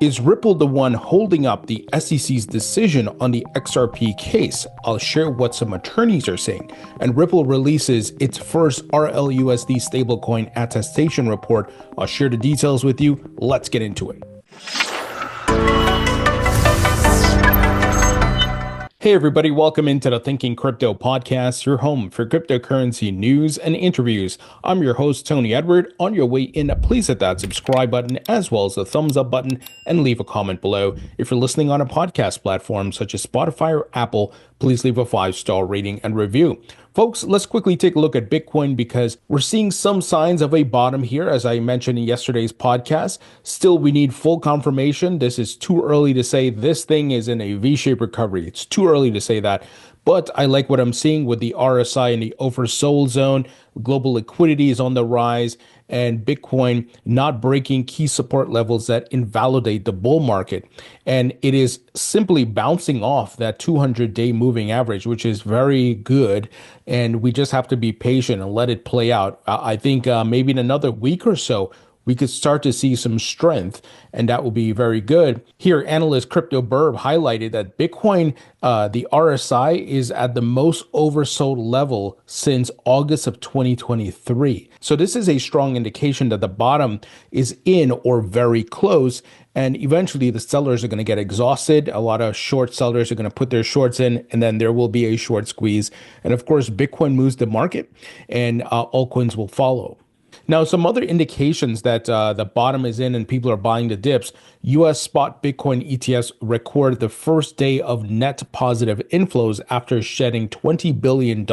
Is Ripple the one holding up the SEC's decision on the XRP case? I'll share what some attorneys are saying. And Ripple releases its first RLUSD stablecoin attestation report. I'll share the details with you. Let's get into it. Hey everybody, welcome into the Thinking Crypto podcast, your home for cryptocurrency news and interviews. I'm your host, Tony Edward. On your way in, please hit that subscribe button as well as the thumbs up button and leave a comment below. If you're listening on a podcast platform such as Spotify or Apple, please leave a 5-star rating and review. Folks, let's quickly take a look at Bitcoin because we're seeing some signs of a bottom here, as I mentioned in yesterday's podcast. Still, we need full confirmation. This is too early to say this thing is in a V-shaped recovery. It's too early to say that. But I like what I'm seeing with the RSI in the oversold zone. Global liquidity is on the rise, and Bitcoin not breaking key support levels that invalidate the bull market. And it is simply bouncing off that 200-day moving average, which is very good. And we just have to be patient and let it play out. I think maybe in another week or so, we could start to see some strength, and that will be very good. Here, analyst Crypto Burb highlighted that Bitcoin, the RSI, is at the most oversold level since August of 2023. So this is a strong indication that the bottom is in or very close, and eventually the sellers are going to get exhausted. A lot of short sellers are going to put their shorts in, and then there will be a short squeeze. And of course, Bitcoin moves the market, and altcoins will follow. Now, some other indications that the bottom is in and people are buying the dips. U.S. spot Bitcoin ETFs recorded the first day of net positive inflows after shedding $20 billion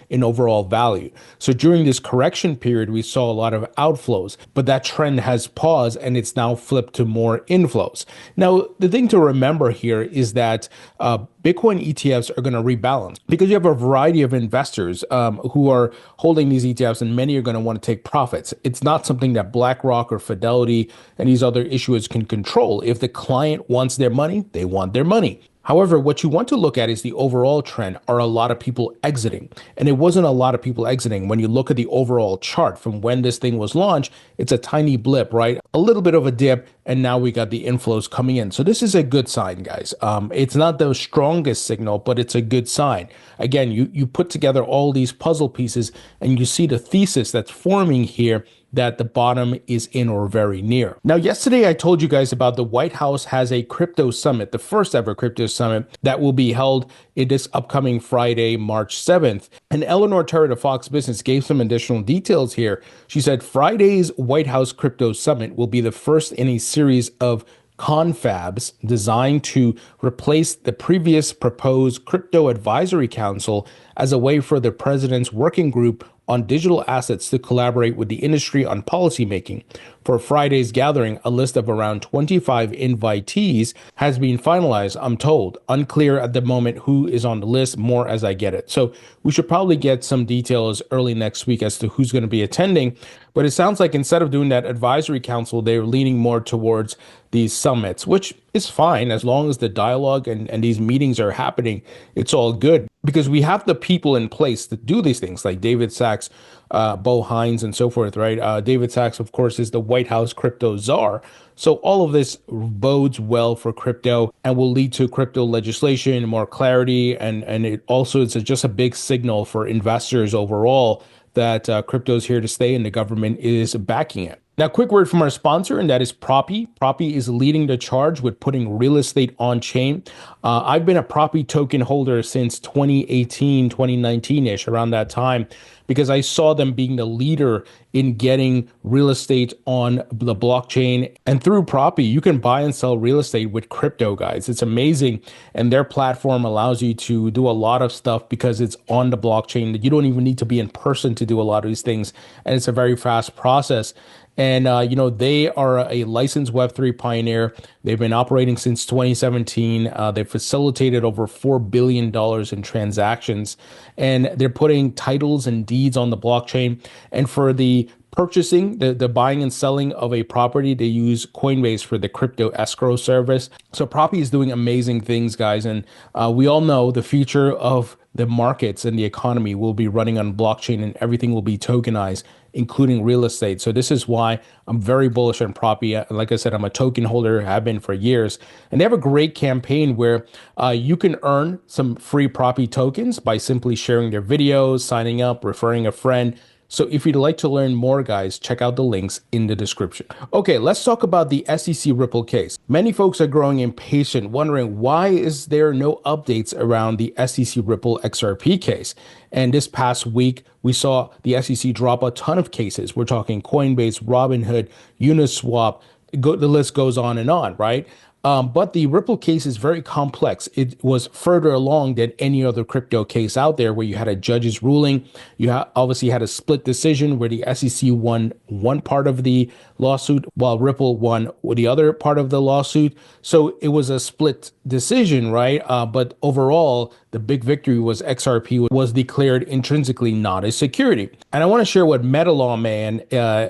in overall value. So during this correction period, we saw a lot of outflows, but that trend has paused and it's now flipped to more inflows. Now, the thing to remember here is that Bitcoin ETFs are going to rebalance because you have a variety of investors who are holding these ETFs, and many are going to want to take profits. It's not something that BlackRock or Fidelity and these other issuers can control. If the client wants their money, they want their money. However, what you want to look at is the overall trend. Are a lot of people exiting? And it wasn't a lot of people exiting. When you look at the overall chart from when this thing was launched, it's a tiny blip, right? A little bit of a dip, and now we got the inflows coming in. So this is a good sign, guys. It's not the strongest signal, but it's a good sign. Again, you put together all these puzzle pieces and you see the thesis that's forming here that the bottom is in or very near. Now, yesterday I told you guys about the White House has a crypto summit, the first ever crypto summit that will be held in this upcoming Friday, March 7th. And Eleanor Terra of Fox Business gave some additional details here. She said Friday's White House crypto summit will be the first in a series of confabs designed to replace the previous proposed Crypto Advisory Council as a way for the president's working group on digital assets to collaborate with the industry on policymaking. For Friday's gathering, a list of around 25 invitees has been finalized, I'm told. Unclear at the moment who is on the list, more as I get it. So we should probably get some details early next week as to who's going to be attending. But it sounds like instead of doing that advisory council, they're leaning more towards these summits, which is fine as long as the dialogue and these meetings are happening. It's all good because we have the people in place to do these things like David Sachs, Bo Hines, and so forth, right? David Sachs, of course, is the White House crypto czar. So all of this bodes well for crypto and will lead to crypto legislation, more clarity, and it also is just a big signal for investors overall that crypto is here to stay and the government is backing it. Now, quick word from our sponsor, and that is Propy. Propy is leading the charge with putting real estate on chain. I've been a Propy token holder since 2018, 2019-ish, around that time, because I saw them being the leader in getting real estate on the blockchain. And through Propy, you can buy and sell real estate with crypto, guys. It's amazing. And their platform allows you to do a lot of stuff because it's on the blockchain. You don't even need to be in person to do a lot of these things. And it's a very fast process. And, they are a licensed Web3 pioneer. They've been operating since 2017. They've facilitated over $4 billion in transactions, and they're putting titles and deeds on the blockchain. And for the purchasing, the buying and selling of a property. They use Coinbase for the crypto escrow service. So Proppy is doing amazing things, guys. And we all know the future of the markets and the economy will be running on blockchain, and everything will be tokenized, including real estate. So this is why I'm very bullish on Proppy. Like I said, I'm a token holder, have been for years. And they have a great campaign where you can earn some free Proppy tokens by simply sharing their videos, signing up, referring a friend. So if you'd like to learn more, guys, check out the links in the description. Okay, let's talk about the SEC Ripple case. Many folks are growing impatient, wondering why is there no updates around the SEC Ripple XRP case? And this past week, we saw the SEC drop a ton of cases. We're talking Coinbase, Robinhood, Uniswap, the list goes on, right? But the Ripple case is very complex. It was further along than any other crypto case out there, where you had a judge's ruling. You obviously had a split decision where the SEC won one part of the lawsuit while Ripple won the other part of the lawsuit. So it was a split decision, right? But overall, the big victory was XRP was declared intrinsically not a security. And I want to share what MetaLaw Man,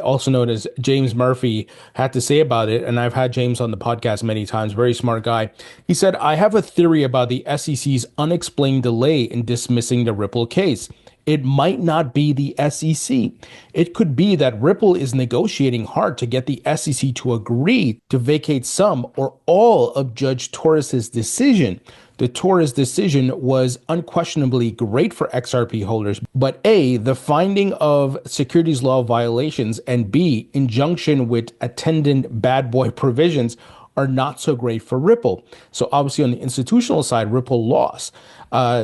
also known as James Murphy, had to say about it. And I've had James on the podcast many times, very smart guy. He said, I have a theory about the SEC's unexplained delay in dismissing the Ripple case. It might not be the SEC. It could be that Ripple is negotiating hard to get the SEC to agree to vacate some or all of Judge Torres's decision. The Torres decision was unquestionably great for XRP holders, but A, the finding of securities law violations, and B, injunction with attendant bad boy provisions are not so great for Ripple. So obviously on the institutional side, Ripple lost.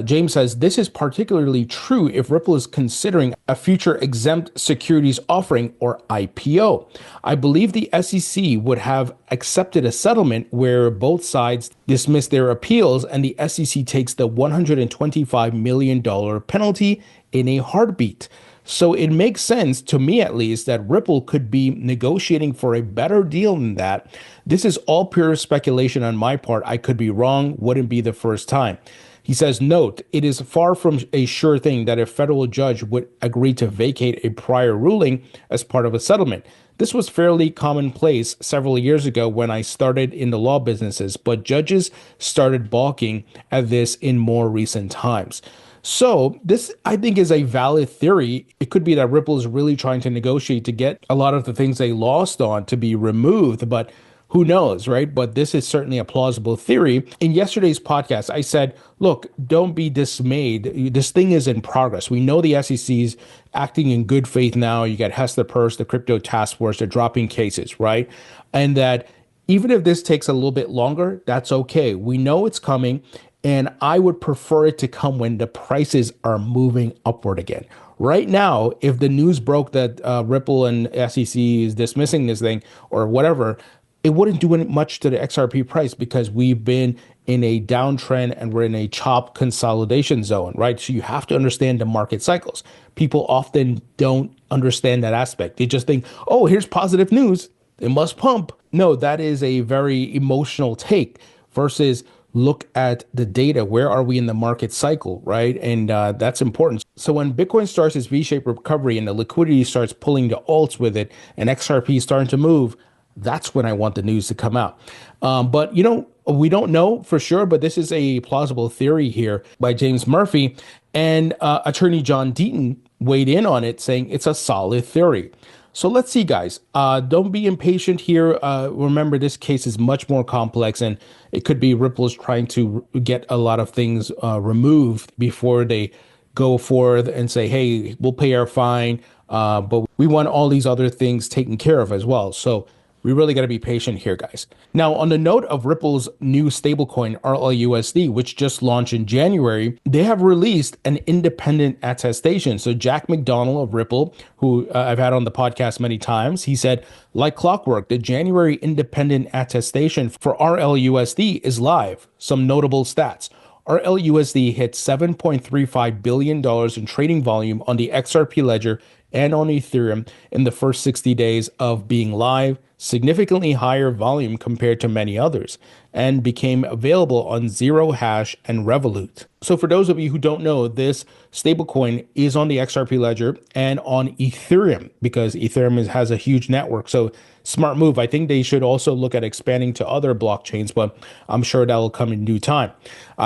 James says this is particularly true if Ripple is considering a future exempt securities offering, or IPO. I believe the SEC would have accepted a settlement where both sides dismiss their appeals and the SEC takes the $125 million penalty in a heartbeat. So it makes sense, to me at least, that Ripple could be negotiating for a better deal than that. This is all pure speculation on my part. I could be wrong, wouldn't be the first time. He says, note, it is far from a sure thing that a federal judge would agree to vacate a prior ruling as part of a settlement. This was fairly commonplace several years ago when I started in the law businesses, but judges started balking at this in more recent times. So this, I think, is a valid theory. It could be that Ripple is really trying to negotiate to get a lot of the things they lost on to be removed, but who knows, right? But this is certainly a plausible theory. In yesterday's podcast, I said, look, don't be dismayed. This thing is in progress. We know the SEC is acting in good faith now. You got Hester Purse, the crypto task force, they're dropping cases, right? And that even if this takes a little bit longer, that's okay. We know it's coming. And I would prefer it to come when the prices are moving upward again. Right now, if the news broke that Ripple and SEC is dismissing this thing or whatever, it wouldn't do much to the XRP price because we've been in a downtrend and we're in a chop consolidation zone, right? So you have to understand the market cycles. People often don't understand that aspect. They just think, oh, here's positive news, it must pump. No, that is a very emotional take versus look at the data. Where are we in the market cycle, right? And that's important. So when Bitcoin starts its V-shaped recovery and the liquidity starts pulling the alts with it and XRP is starting to move, that's when I want the news to come out. But, we don't know for sure, but this is a plausible theory here by James Murphy. And attorney John Deaton weighed in on it, saying it's a solid theory. So let's see, guys. Don't be impatient here. Remember, this case is much more complex, and it could be Ripple's trying to get a lot of things removed before they go forth and say, hey, we'll pay our fine, but we want all these other things taken care of as well. So we really got to be patient here, guys. Now, on the note of Ripple's new stablecoin, Rlusd, which just launched in January, they have released an independent attestation. So Jack McDonald of Ripple, who I've had on the podcast many times, he said, like clockwork, the January independent attestation for Rlusd is live. Some notable stats. Rlusd hit $7.35 billion in trading volume on the XRP ledger and on Ethereum in the first 60 days of being live. significantly higher volume compared to many others, and became available on Zero Hash and Revolut. So for those of you who don't know, this stablecoin is on the XRP ledger and on Ethereum because Ethereum has a huge network. So smart move. I think they should also look at expanding to other blockchains, but I'm sure that will come in due time.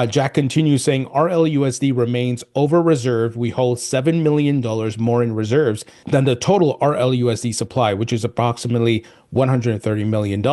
Jack continues saying, RLUSD remains over reserved. We hold $7 million more in reserves than the total RLUSD supply, which is approximately $130 million.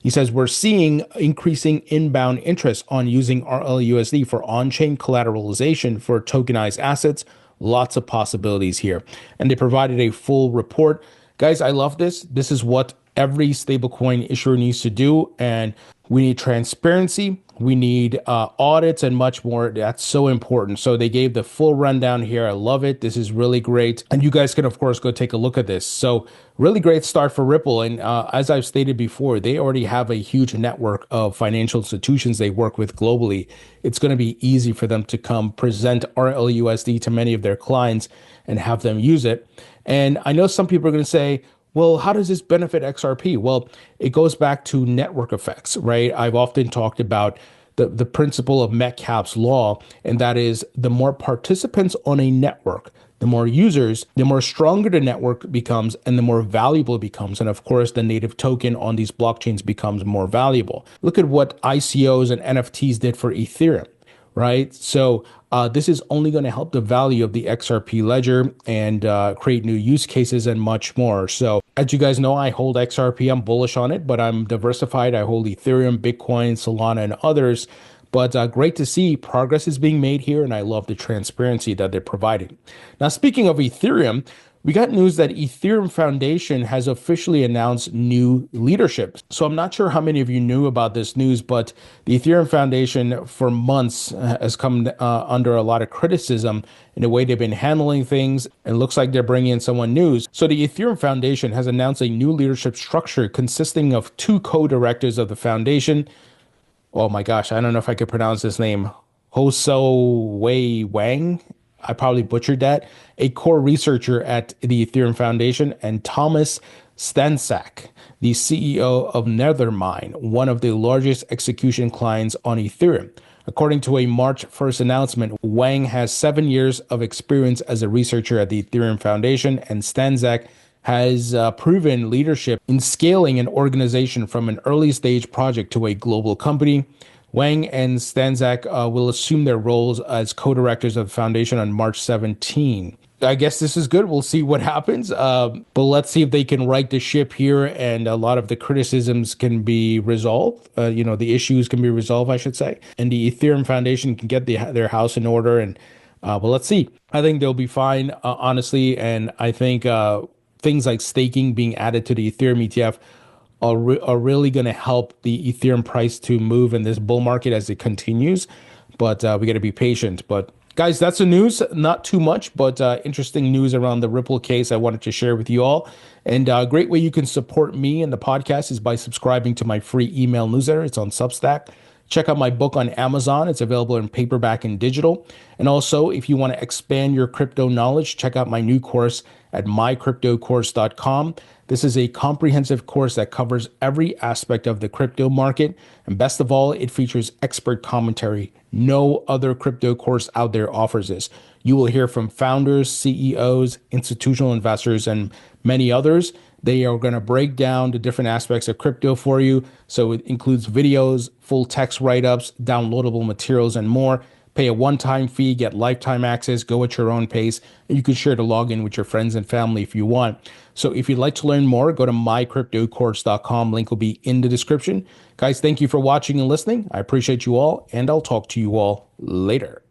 He says, we're seeing increasing inbound interest on using RLUSD for on-chain collateralization for tokenized assets. Lots of possibilities here. And they provided a full report. Guys, I love this. This is what every stablecoin issuer needs to do. And we need transparency. We need audits and much more. That's so important. So they gave the full rundown here. I love it. This is really great. And you guys can, of course, go take a look at this. So really great start for Ripple. And as I've stated before, they already have a huge network of financial institutions they work with globally. It's going to be easy for them to come present RLUSD to many of their clients and have them use it. And I know some people are going to say, well, how does this benefit XRP? Well, it goes back to network effects, right? I've often talked about the principle of Metcalfe's law, and that is the more participants on a network, the more users, the more stronger the network becomes and the more valuable it becomes. And of course, the native token on these blockchains becomes more valuable. Look at what ICOs and NFTs did for Ethereum, right? So this is only going to help the value of the XRP ledger and create new use cases and much more. So as you guys know, I hold XRP. I'm bullish on it, but I'm diversified. I hold Ethereum, Bitcoin, Solana, and others. But great to see progress is being made here, and I love the transparency that they're providing. Now, speaking of Ethereum, we got news that Ethereum Foundation has officially announced new leadership. So I'm not sure how many of you knew about this news, but the Ethereum Foundation for months has come under a lot of criticism in the way they've been handling things. It looks like they're bringing in someone new. So the Ethereum Foundation has announced a new leadership structure consisting of 2 co-directors of the foundation. Oh my gosh, I don't know if I could pronounce this name. Hoso Wei Wang. I probably butchered that, a core researcher at the Ethereum Foundation, and Thomas Stanczak, the CEO of Nethermind, one of the largest execution clients on Ethereum. According to a March 1st announcement, Wang has 7 years of experience as a researcher at the Ethereum Foundation, and Stanczak has proven leadership in scaling an organization from an early stage project to a global company. Wang and Stanczak will assume their roles as co-directors of the foundation on March 17. I guess this is good. We'll see what happens. But let's see if they can right the ship here and a lot of the criticisms can be resolved. The issues can be resolved, I should say. And the Ethereum Foundation can get their house in order. And but let's see. I think they'll be fine, honestly. And I think things like staking being added to the Ethereum ETF are really going to help the Ethereum price to move in this bull market as it continues. But we got to be patient. But guys, that's the news. Not too much, but interesting news around the Ripple case I wanted to share with you all. And a great way you can support me and the podcast is by subscribing to my free email newsletter. It's on Substack. Check out my book on Amazon. It's available in paperback and digital. And also, if you want to expand your crypto knowledge, check out my new course at mycryptocourse.com. This is a comprehensive course that covers every aspect of the crypto market. And best of all, it features expert commentary. No other crypto course out there offers this. You will hear from founders, CEOs, institutional investors, and many others. They are going to break down the different aspects of crypto for you. So it includes videos, full text write-ups, downloadable materials, and more. Pay a one-time fee, get lifetime access, go at your own pace, and you can share the login with your friends and family if you want. So if you'd like to learn more, go to mycryptocourse.com. Link will be in the description. Guys, thank you for watching and listening. I appreciate you all, and I'll talk to you all later.